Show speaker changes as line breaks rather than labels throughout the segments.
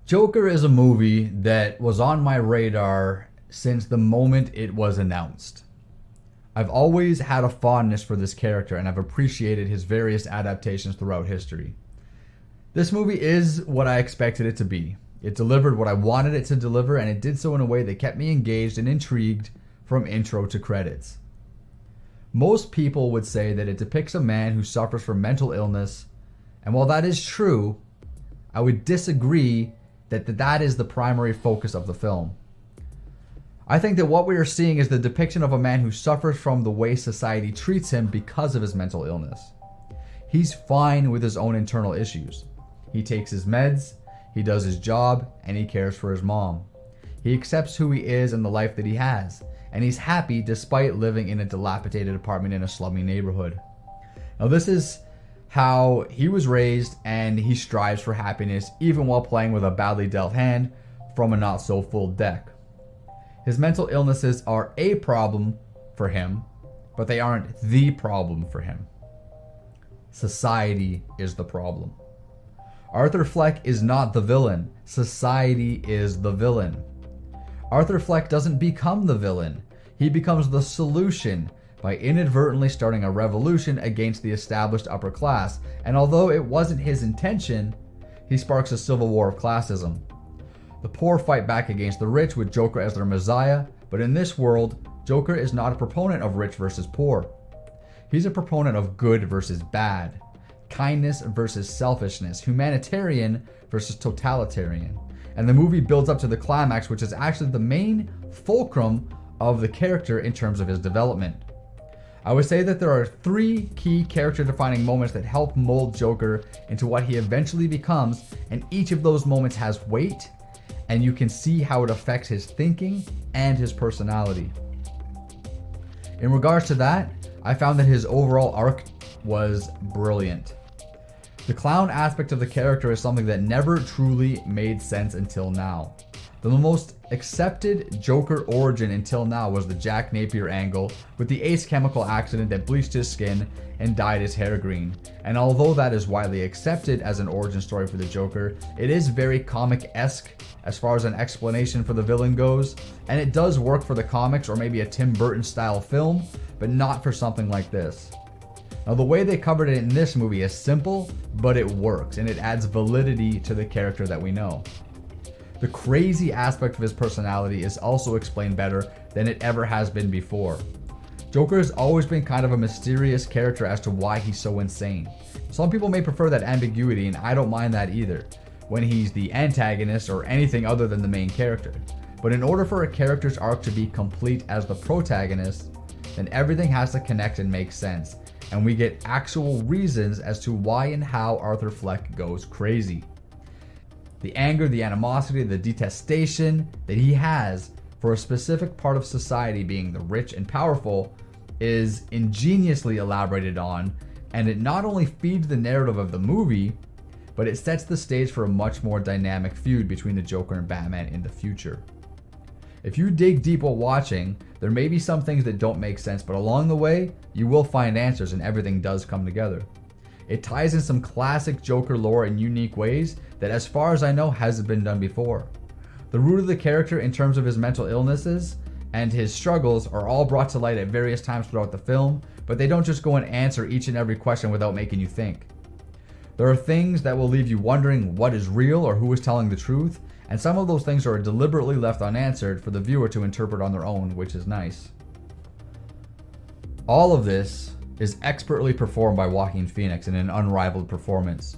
Joker is a movie that was on my radar since the moment it was announced. I've always had a fondness for this character and I've appreciated his various adaptations throughout history. This movie is what I expected it to be. It delivered what I wanted it to deliver, and it did so in a way that kept me engaged and intrigued from intro to credits. Most people would say that it depicts a man who suffers from mental illness, and while that is true, I would disagree that is the primary focus of the film. I think that what we are seeing is the depiction of a man who suffers from the way society treats him because of his mental illness. He's fine with his own internal issues. He takes his meds, he does his job, and he cares for his mom. He accepts who he is and the life that he has, and he's happy despite living in a dilapidated apartment in a slummy neighborhood. Now, this is how he was raised, and he strives for happiness even while playing with a badly dealt hand from a not so full deck. His mental illnesses are a problem for him, but they aren't the problem for him. Society is the problem. Arthur Fleck is not the villain. Society is the villain. Arthur Fleck doesn't become the villain. He becomes the solution by inadvertently starting a revolution against the established upper class, and although it wasn't his intention, he sparks a civil war of classism. The poor fight back against the rich with Joker as their messiah, but in this world, Joker is not a proponent of rich versus poor. He's a proponent of good versus bad, kindness versus selfishness, humanitarian versus totalitarian. And the movie builds up to the climax, which is actually the main fulcrum of the character in terms of his development. I would say that there are three key character-defining moments that help mold Joker into what he eventually becomes, and each of those moments has weight, and you can see how it affects his thinking and his personality. In regards to that, I found that his overall arc was brilliant. The clown aspect of the character is something that never truly made sense until now. The most accepted Joker origin until now was the Jack Napier angle with the Ace Chemical accident that bleached his skin and dyed his hair green. And although that is widely accepted as an origin story for the Joker, it is very comic-esque as far as an explanation for the villain goes, and it does work for the comics or maybe a Tim Burton style film, but not for something like this. Now, the way they covered it in this movie is simple, but it works, and it adds validity to the character that we know. The crazy aspect of his personality is also explained better than it ever has been before. Joker has always been kind of a mysterious character as to why he's so insane. Some people may prefer that ambiguity, and I don't mind that either, when he's the antagonist or anything other than the main character. But in order for a character's arc to be complete as the protagonist, then everything has to connect and make sense, and we get actual reasons as to why and how Arthur Fleck goes crazy. The anger, the animosity, the detestation that he has for a specific part of society, being the rich and powerful, is ingeniously elaborated on, and it not only feeds the narrative of the movie, but it sets the stage for a much more dynamic feud between the Joker and Batman in the future. If you dig deep while watching, there may be some things that don't make sense, but along the way, you will find answers and everything does come together. It ties in some classic Joker lore in unique ways that, as far as I know, hasn't been done before. The root of the character in terms of his mental illnesses and his struggles are all brought to light at various times throughout the film, but they don't just go and answer each and every question without making you think. There are things that will leave you wondering what is real or who is telling the truth, and some of those things are deliberately left unanswered for the viewer to interpret on their own, which is nice. All of this is expertly performed by Joaquin Phoenix in an unrivaled performance.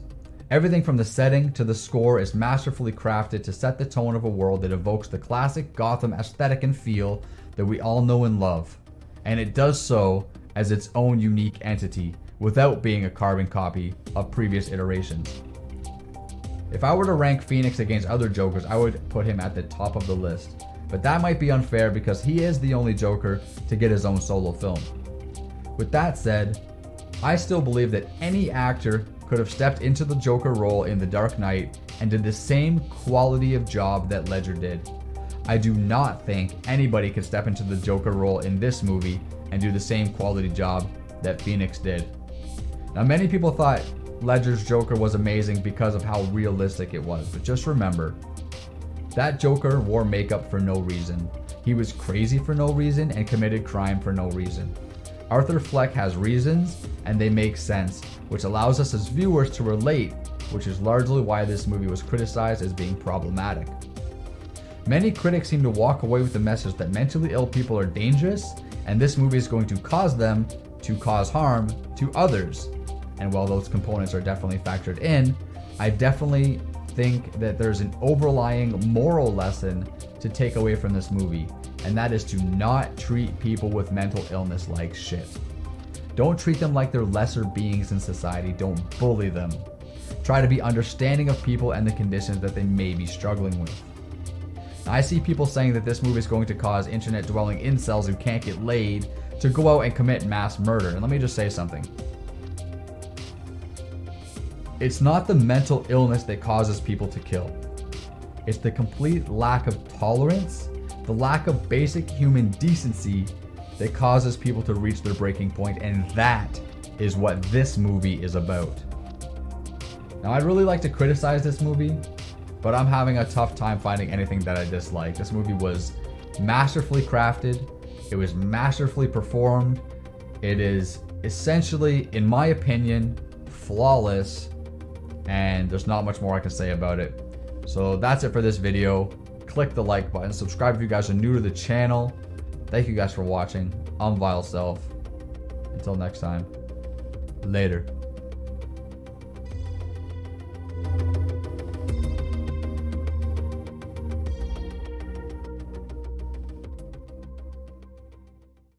Everything from the setting to the score is masterfully crafted to set the tone of a world that evokes the classic Gotham aesthetic and feel that we all know and love, and it does so as its own unique entity without being a carbon copy of previous iterations. If I were to rank Phoenix against other Jokers, I would put him at the top of the list, but that might be unfair because he is the only Joker to get his own solo film. With that said, I still believe that any actor could have stepped into the Joker role in The Dark Knight and did the same quality of job that Ledger did. I do not think anybody could step into the Joker role in this movie and do the same quality job that Phoenix did. Now, many people thought Ledger's Joker was amazing because of how realistic it was, but just remember, That Joker wore makeup for no reason. He was crazy for no reason and committed crime for no reason. Arthur Fleck has reasons, and they make sense, which allows us as viewers to relate, which is largely why this movie was criticized as being problematic. Many critics seem to walk away with the message that mentally ill people are dangerous, and this movie is going to cause them to cause harm to others. And while those components are definitely factored in, I definitely think that there's an overlying moral lesson to take away from this movie, and that is to not treat people with mental illness like shit. Don't treat them like they're lesser beings in society. Don't bully them. Try to be understanding of people and the conditions that they may be struggling with. Now, I see people saying that this movie is going to cause internet-dwelling incels who can't get laid to go out and commit mass murder. And let me just say something. It's not the mental illness that causes people to kill. It's the complete lack of tolerance, the lack of basic human decency that causes people to reach their breaking point, and that is what this movie is about. Now, I'd really like to criticize this movie, but I'm having a tough time finding anything that I dislike. This movie was masterfully crafted. It was masterfully performed. It is essentially, in my opinion, flawless, and there's not much more I can say about it. So that's it for this video. Click the like button, subscribe if you guys are new to the channel. Thank you guys for watching. I'm Vile Self. Until next time, later.